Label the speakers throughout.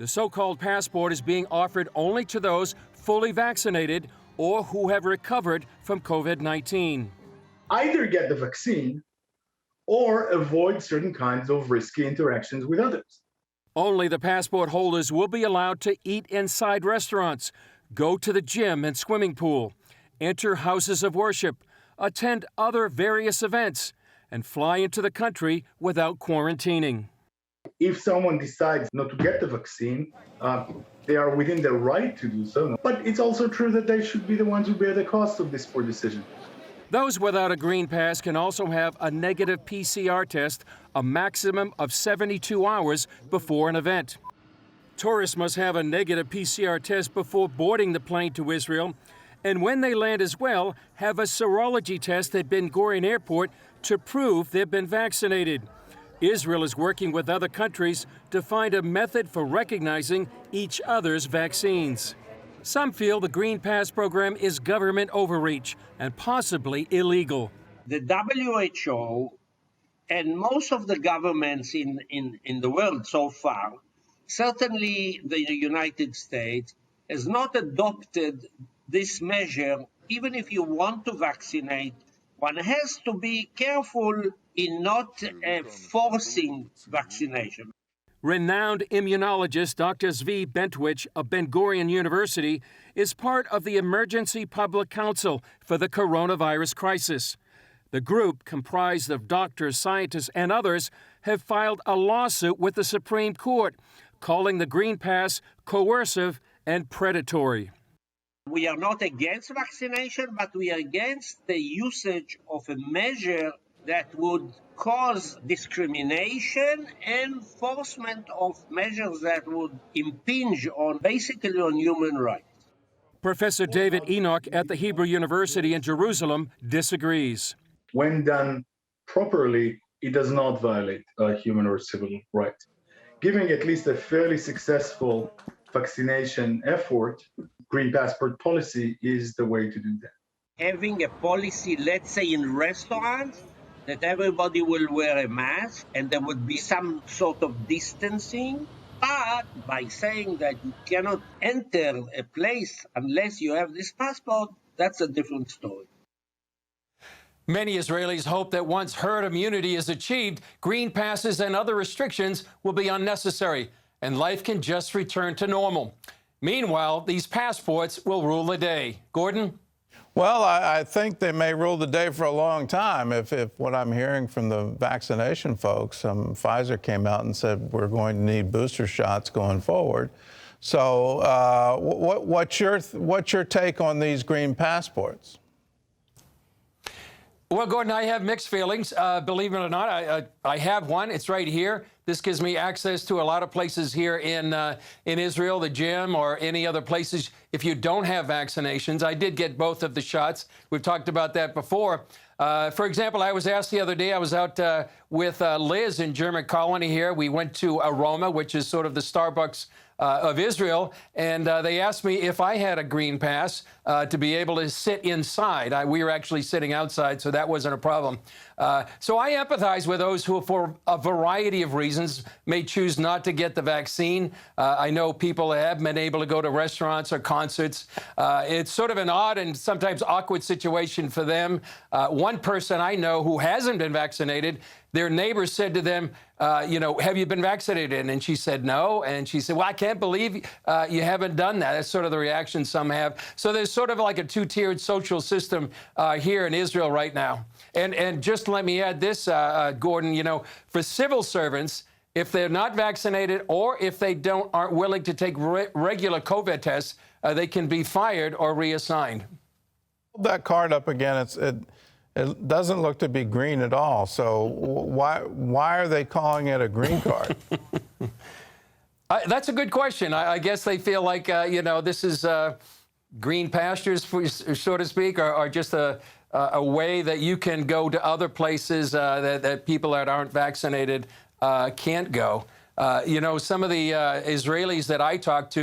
Speaker 1: The so-called passport is being offered only to those fully vaccinated or who have recovered from COVID-19.
Speaker 2: Either get the vaccine or avoid certain kinds of risky interactions with others.
Speaker 1: Only the passport holders will be allowed to eat inside restaurants, go to the gym and swimming pool, enter houses of worship, attend other various events, and fly into the country without quarantining.
Speaker 2: If someone decides not to get the vaccine, they are within their right to do so. But it's also true that they should be the ones who bear the cost of this poor decision.
Speaker 1: Those without a green pass can also have a negative PCR test a maximum of 72 hours before an event. Tourists must have a negative PCR test before boarding the plane to Israel, and when they land as well, have a serology test at Ben Gurion Airport to prove they've been vaccinated. Israel is working with other countries to find a method for recognizing each other's vaccines. Some feel the Green Pass program is government overreach and possibly illegal.
Speaker 3: The WHO and most of the governments in the world so far, certainly the United States, has not adopted this measure. Even if you want to vaccinate, one has to be careful in not forcing vaccination.
Speaker 1: Renowned immunologist Dr. Zvi Bentwich of Ben Gurion University is part of the Emergency Public Council for the coronavirus crisis. The group, comprised of doctors, scientists, and others, have filed a lawsuit with the Supreme Court, calling the Green Pass coercive and predatory.
Speaker 3: We are not against vaccination, but we are against the usage of a measure that would cause discrimination and enforcement of measures that would impinge on basically on human rights.
Speaker 1: Professor David Enoch at the Hebrew University in Jerusalem disagrees.
Speaker 2: When done properly, it does not violate human or civil rights. Giving at least a fairly successful vaccination effort, Green Passport policy is the way to do that.
Speaker 3: Having a policy, let's say in restaurants, that everybody will wear a mask and there would be some sort of distancing, but by saying that you cannot enter a place unless you have this passport, that's a different story.
Speaker 1: Many Israelis hope that once herd immunity is achieved, green passes and other restrictions will be unnecessary and life can just return to normal. Meanwhile, these passports will rule the day. Gordon?
Speaker 4: Well, I think they may rule the day for a long time if what I'm hearing from the vaccination folks, Pfizer came out and said we're going to need booster shots going forward. So what's your take on these green passports?
Speaker 1: Well, Gordon, I have mixed feelings. Believe it or not, I have one. It's right here. This gives me access to a lot of places here in Israel, the gym or any other places. If you don't have vaccinations, I did get both of the shots. We've talked about that before. For example, I was asked the other day, I was out with Liz in German Colony here. We went to Aroma, which is sort of the Starbucks of Israel, and they asked me if I had a green pass to be able to sit inside. We were actually sitting outside, so that wasn't a problem. So I empathize with those who, for a variety of reasons, may choose not to get the vaccine. I know people have been able to go to restaurants or concerts. It's sort of an odd and sometimes awkward situation for them. One person I know who hasn't been vaccinated, their neighbor said to them, have you been vaccinated? And she said, no. And she said, well, I can't believe you haven't done that. That's sort of the reaction some have. So there's sort of like a two-tiered social system here in Israel right now. And just let me add this, Gordon, for civil servants, if they're not vaccinated or if they aren't willing to take regular COVID tests, they can be fired or reassigned.
Speaker 4: Hold that card up again. It doesn't look to be green at all. So why are they calling it a green card?
Speaker 1: That's a good question. I guess they feel like, this is green pastures, so to speak, or just a way that you can go to other places that people that aren't vaccinated can't go. Some of the Israelis that I talked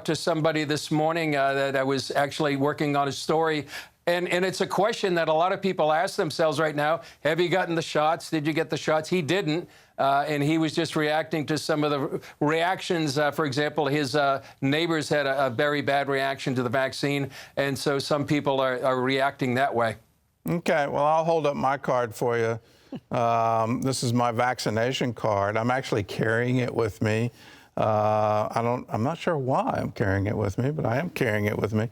Speaker 1: to somebody this morning that I was actually working on a story. And it's a question that a lot of people ask themselves right now. Have you gotten the shots? Did you get the shots? He didn't. and he was just reacting to some of the reactions. For example, his neighbors had a very bad reaction to the vaccine, and so some people are reacting that way.
Speaker 4: Okay, well, I'll hold up my card for you. This is my vaccination card. I'm actually carrying it with me. I'm not sure why I'm carrying it with me, but I am carrying it with me,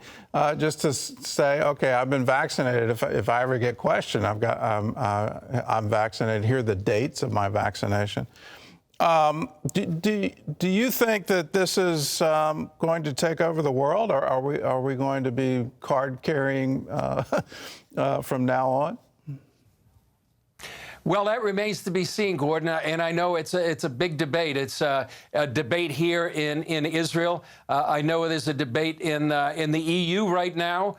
Speaker 4: just to say, okay, I've been vaccinated. If I ever get questioned, I'm vaccinated. Here are the dates of my vaccination. Do you think that this is going to take over the world, or are we going to be card carrying from now on?
Speaker 1: Well, that remains to be seen, Gordon, and I know it's a big debate. It's a debate here in Israel. I know there's a debate in the EU right now,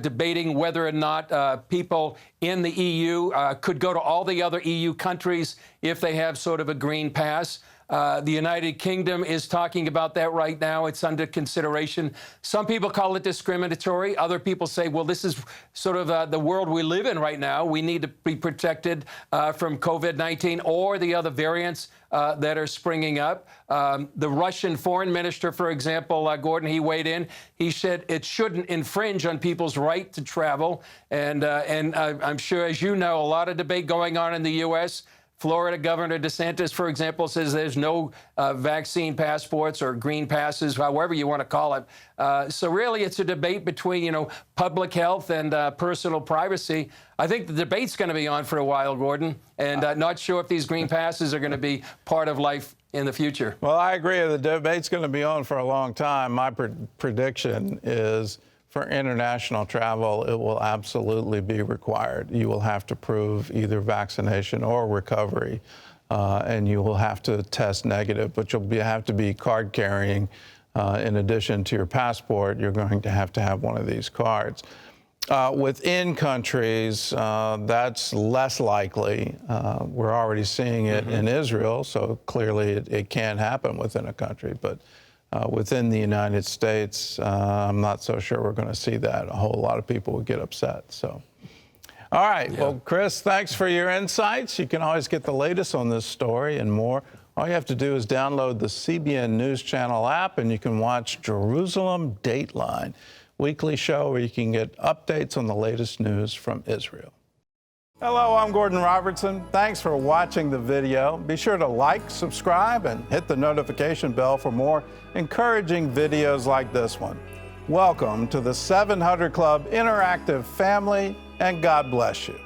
Speaker 1: debating whether or not people in the EU could go to all the other EU countries if they have sort of a green pass. The United Kingdom is talking about that right now. It's under consideration. Some people call it discriminatory. Other people say, well, this is sort of the world we live in right now. We need to be protected from COVID-19 or the other variants that are springing up. The Russian foreign minister, for example, Gordon, he weighed in. He said it shouldn't infringe on people's right to travel. And I'm sure, as you know, a lot of debate going on in the U.S. Florida Governor DeSantis, for example, says there's no vaccine passports or green passes, however you want to call it. So really, it's a debate between, public health and personal privacy. I think the debate's going to be on for a while, Gordon, and not sure if these green passes are going to be part of life in the future.
Speaker 4: Well, I agree. The debate's going to be on for a long time. My prediction is, for international travel, it will absolutely be required. You will have to prove either vaccination or recovery, and you will have to test negative, but you'll have to be card carrying. In addition to your passport, you're going to have one of these cards. Within countries, that's less likely. We're already seeing it in Israel, so clearly it can happen within a country, but within the United States, I'm not so sure we're going to see that. A whole lot of people would get upset. So, all right. Yeah. Well, Chris, thanks for your insights. You can always get the latest on this story and more. All you have to do is download the CBN News Channel app, and you can watch Jerusalem Dateline, weekly show where you can get updates on the latest news from Israel. Hello, I'm Gordon Robertson. Thanks for watching the video. Be sure to like, subscribe, and hit the notification bell for more encouraging videos like this one. Welcome to the 700 Club Interactive family, and God bless you.